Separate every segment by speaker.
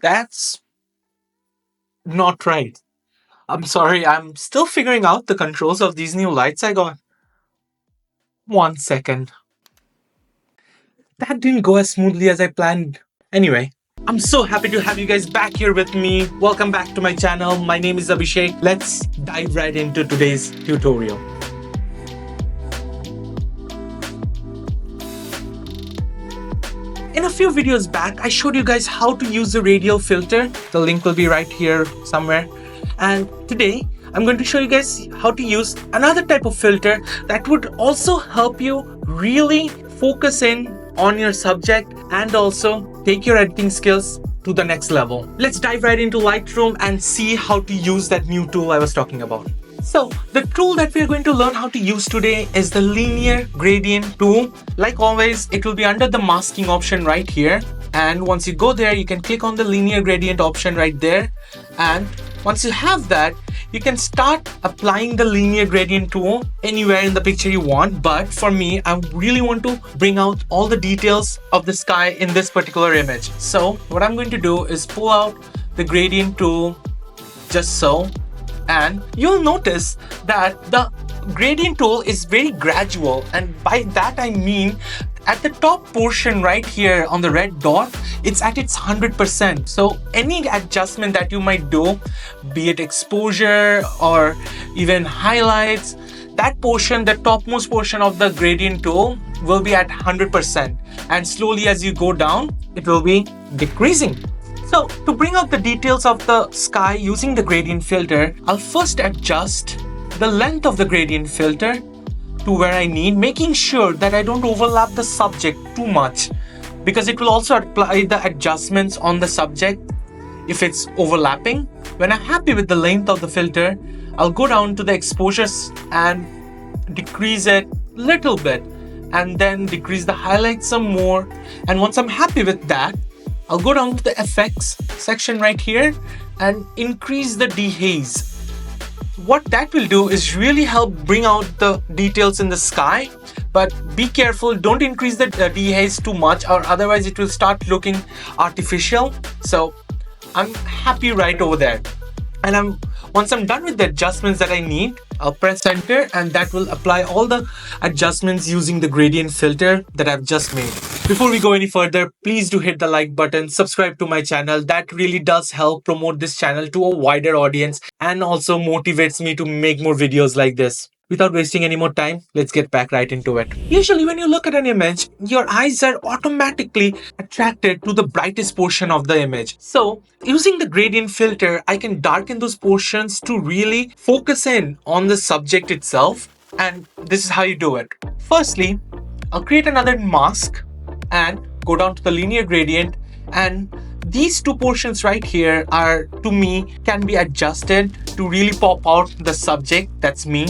Speaker 1: That's not right. I'm sorry, I'm still figuring out the controls of these new lights I got. 1 second. That didn't go as smoothly as I planned. Anyway, I'm so happy to have you guys back here with me. Welcome back to my channel. My name is Abhishek. Let's dive right into today's tutorial. In a few videos back, I showed you guys how to use the radial filter. The link will be right here somewhere. And today, I'm going to show you guys how to use another type of filter that would also help you really focus in on your subject and also take your editing skills to the next level. Let's dive right into Lightroom and see how to use that new tool I was talking about. So the tool that we're going to learn how to use today is the linear gradient tool. Like always, it will be under the masking option right here. And once you go there, you can click on the linear gradient option right there. And once you have that, you can start applying the linear gradient tool anywhere in the picture you want. But for me, I really want to bring out all the details of the sky in this particular image. So what I'm going to do is pull out the gradient tool just so. And you'll notice that the gradient tool is very gradual, and by that I mean at the top portion right here on the red dot, it's at its 100%. So any adjustment that you might do, be it exposure or even highlights, that portion, the topmost portion of the gradient tool will be at 100%, and slowly as you go down, it will be decreasing. So to bring out the details of the sky using the gradient filter, I'll first adjust the length of the gradient filter to where I need, making sure that I don't overlap the subject too much, because it will also apply the adjustments on the subject if it's overlapping. When I'm happy with the length of the filter, I'll go down to the exposures and decrease it a little bit, and then decrease the highlights some more. And once I'm happy with that, I'll go down to the effects section right here and increase the dehaze. What that will do is really help bring out the details in the sky, but be careful, don't increase the dehaze too much, or otherwise it will start looking artificial. So I'm happy right over there. And once I'm done with the adjustments that I need, I'll press enter, and that will apply all the adjustments using the gradient filter that I've just made. Before we go any further, please do hit the like button, subscribe to my channel. That really does help promote this channel to a wider audience and also motivates me to make more videos like this. Without wasting any more time, let's get back right into it. Usually when you look at an image, your eyes are automatically attracted to the brightest portion of the image. So using the gradient filter, I can darken those portions to really focus in on the subject itself. And this is how you do it. Firstly, I'll create another mask and go down to the linear gradient, and these two portions right here are, to me, can be adjusted to really pop out the subject, that's me,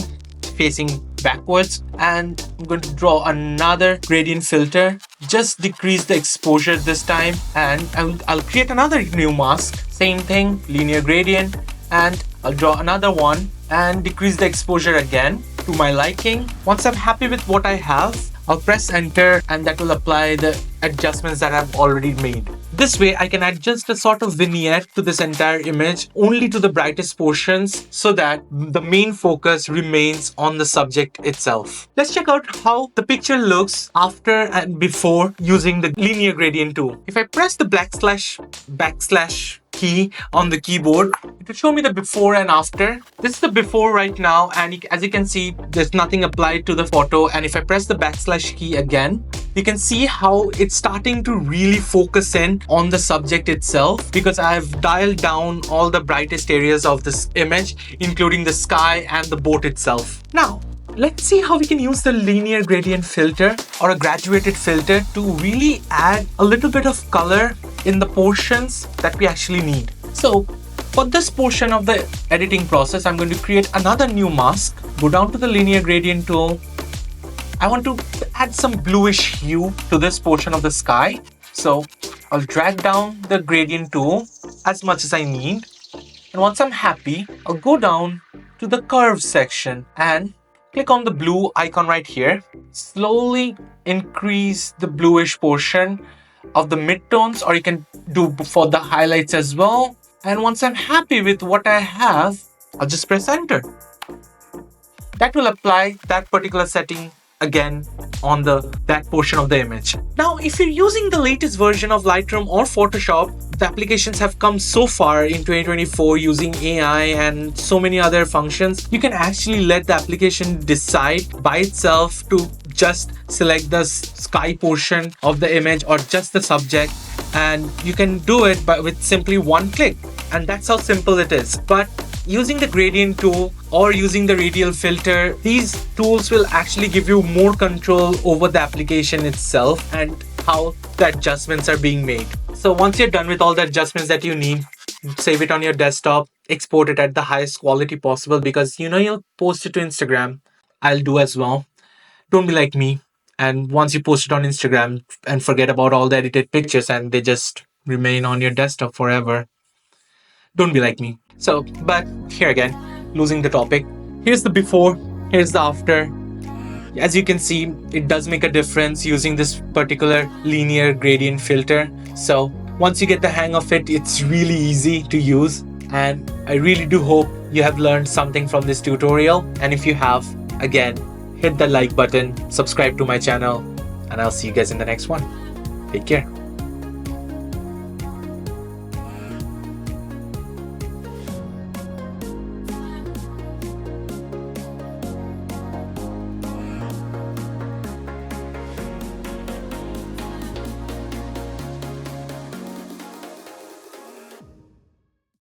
Speaker 1: facing backwards. And I'm going to draw another gradient filter, just decrease the exposure this time, and I'll create another new mask, same thing, linear gradient, and I'll draw another one and decrease the exposure again to my liking. Once I'm happy with what I have, I'll press enter, and that will apply the adjustments that I've already made. This way I can adjust a sort of vignette to this entire image only to the brightest portions so that the main focus remains on the subject itself. Let's check out how the picture looks after and before using the linear gradient tool. If I press the backslash key on the keyboard, it will show me the before and after. This is the before right now, and as you can see, there's nothing applied to the photo. And if I press the backslash key again, you can see how it's starting to really focus in on the subject itself, because I've dialed down all the brightest areas of this image, including the sky and the boat itself. Now, let's see how we can use the linear gradient filter or a graduated filter to really add a little bit of color in the portions that we actually need. So for this portion of the editing process, I'm going to create another new mask, go down to the linear gradient tool. I want to add some bluish hue to this portion of the sky. So I'll drag down the gradient tool as much as I need. And once I'm happy, I'll go down to the curve section and click on the blue icon right here. Slowly increase the bluish portion of the midtones, or you can do for the highlights as well. And once I'm happy with what I have, I'll just press enter. That will apply that particular setting again on that portion of the image. Now, if you're using the latest version of Lightroom or Photoshop, the applications have come so far in 2024 using AI and so many other functions. You can actually let the application decide by itself to just select the sky portion of the image or just the subject, and you can do it with simply one click. And that's how simple it is. But using the gradient tool or using the radial filter, these tools will actually give you more control over the application itself and how the adjustments are being made. So once you're done with all the adjustments that you need, save it on your desktop, export it at the highest quality possible, because you'll post it to Instagram. I'll do as well. Don't be like me. And once you post it on Instagram and forget about all the edited pictures and they just remain on your desktop forever. Don't be like me. So, but here again, losing the topic. Here's the before, here's the after. As you can see, it does make a difference using this particular linear gradient filter. So once you get the hang of it, it's really easy to use. And I really do hope you have learned something from this tutorial. And if you have, again, hit the like button, subscribe to my channel, and I'll see you guys in the next one. Take care.